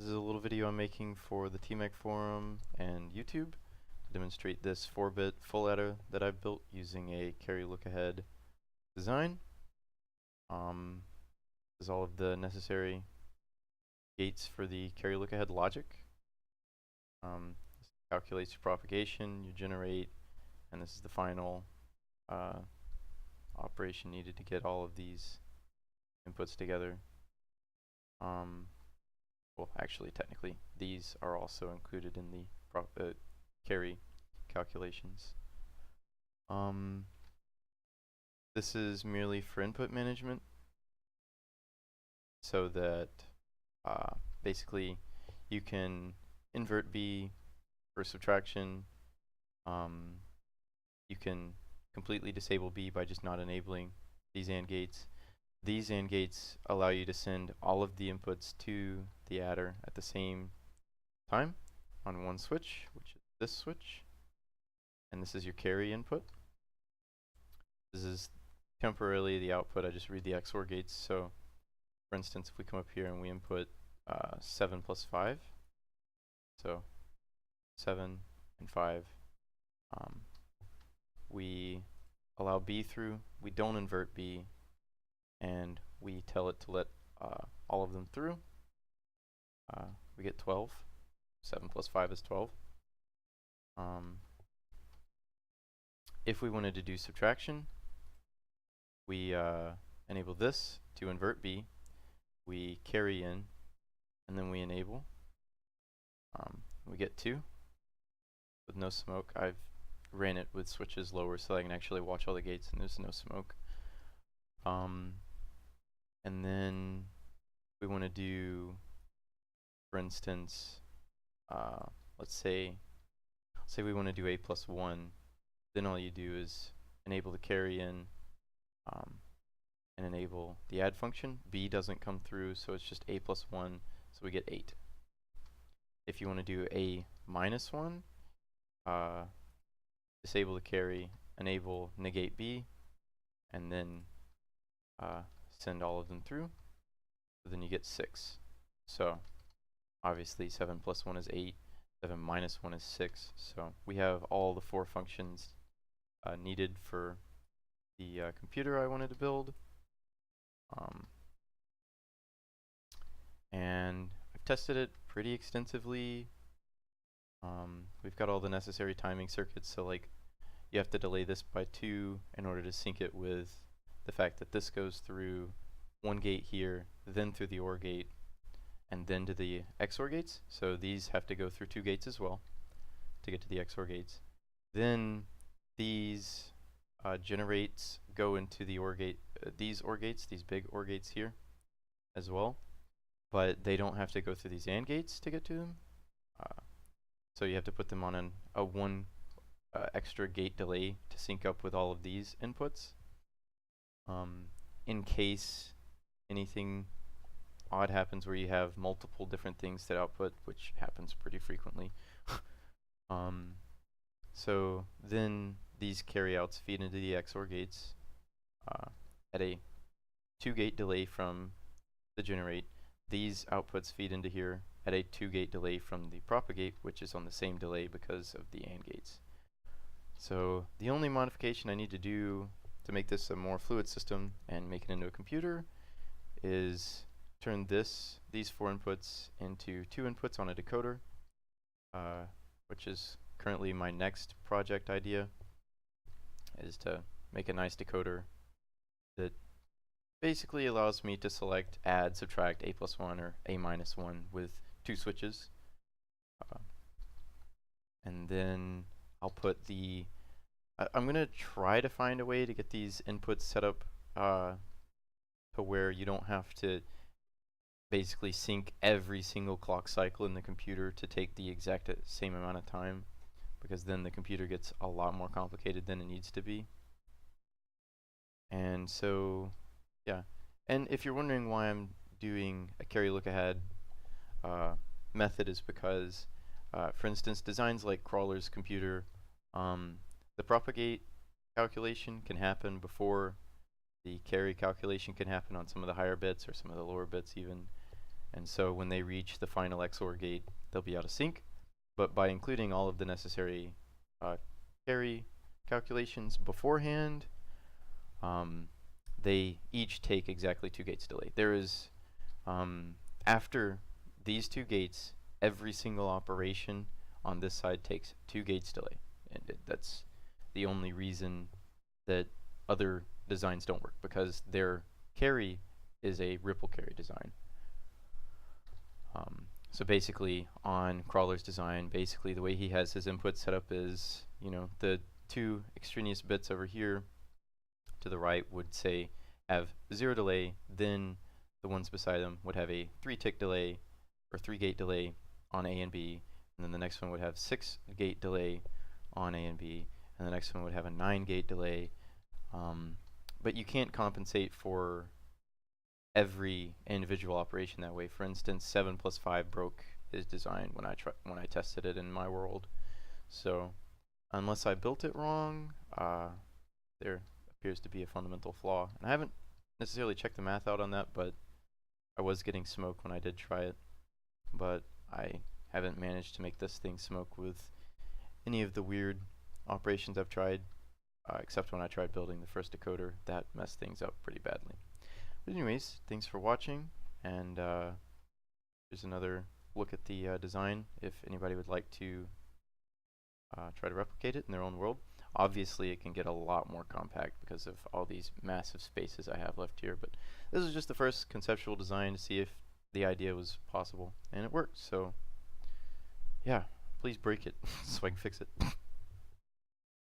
This is a little video I'm making for the TMAC forum and YouTube to demonstrate this 4-bit full adder that I've built using a carry look ahead design. This is all of the necessary gates for the carry look ahead logic. This calculates your propagation, you generate, and this is the final operation needed to get all of these inputs together. Well, actually, technically, these are also included in the carry calculations. This is merely for input management, so that basically you can invert B for subtraction. You can completely disable B by just not enabling these AND gates. These AND gates allow you to send all of the inputs to the adder at the same time on one switch, which is this switch. And this is your carry input. This is temporarily the output. I just read the XOR gates. So for instance, if we come up here and we input 7 plus 5, so 7 and 5, we allow B through, we don't invert B, and we tell it to let all of them through. We get 12. 7 plus 5 is 12. If we wanted to do subtraction, we enable this to invert B. We carry in, and then we enable. We get 2 with no smoke. I've ran it with switches lower so I can actually watch all the gates and there's no smoke. And then we want to do, for instance, let's say we want to do A plus 1. Then all you do is enable the carry in and enable the add function. B doesn't come through, so it's just A plus 1, so we get 8. If you want to do A minus 1, disable the carry, enable negate B, and then send all of them through. So then you get 6. So obviously 7 plus 1 is 8, 7 minus 1 is 6. So we have all the 4 functions needed for the computer I wanted to build. And I've tested it pretty extensively. We've got all the necessary timing circuits, so like you have to delay this by 2 in order to sync it with the fact that this goes through one gate here, then through the OR gate, and then to the XOR gates. So these have to go through 2 gates as well to get to the XOR gates. Then these generates go into the OR gate, these OR gates, these big OR gates here as well, but they don't have to go through these AND gates to get to them. So you have to put them on a one extra gate delay to sync up with all of these inputs. In case anything odd happens where you have multiple different things that output, which happens pretty frequently. So then these carryouts feed into the XOR gates at a 2-gate delay from the generate. These outputs feed into here at a 2-gate delay from the propagate, which is on the same delay because of the AND gates. So the only modification I need to do to make this a more fluid system and make it into a computer is turn these 4 inputs into 2 inputs on a decoder, which is currently my next project idea, is to make a nice decoder that basically allows me to select, add, subtract A plus 1 or A minus 1 with 2 switches. And then I'll put the I'm going to try to find a way to get these inputs set up to where you don't have to basically sync every single clock cycle in the computer to take the exact same amount of time, because then the computer gets a lot more complicated than it needs to be. And so, yeah. And if you're wondering why I'm doing a carry look ahead method, is because, for instance, designs like Crawler's computer, the propagate calculation can happen before the carry calculation can happen on some of the higher bits or some of the lower bits even. And so when they reach the final XOR gate, they'll be out of sync. But by including all of the necessary carry calculations beforehand, they each take exactly 2 gates delay. There is, after these 2 gates, every single operation on this side takes 2 gates delay. And that's the only reason that other designs don't work, because their carry is a ripple carry design. So basically, on Crawler's design, basically the way he has his input set up is, you know, the 2 extraneous bits over here to the right would say have 0 delay, then the ones beside them would have a 3-tick delay or 3-gate delay on A and B, and then the next one would have 6-gate delay on A and B, and the next one would have a 9-gate delay. But you can't compensate for every individual operation that way. For instance, 7 plus 5 broke his design when I tested it in my world. So unless I built it wrong, there appears to be a fundamental flaw. And I haven't necessarily checked the math out on that, but I was getting smoke when I did try it. But I haven't managed to make this thing smoke with any of the weird operations I've tried, except when I tried building the first decoder. That messed things up pretty badly. But anyways, thanks for watching, and here's another look at the design if anybody would like to try to replicate it in their own world. Obviously, it can get a lot more compact because of all these massive spaces I have left here, but this is just the first conceptual design to see if the idea was possible, and it worked. So yeah, please break it so I can fix it.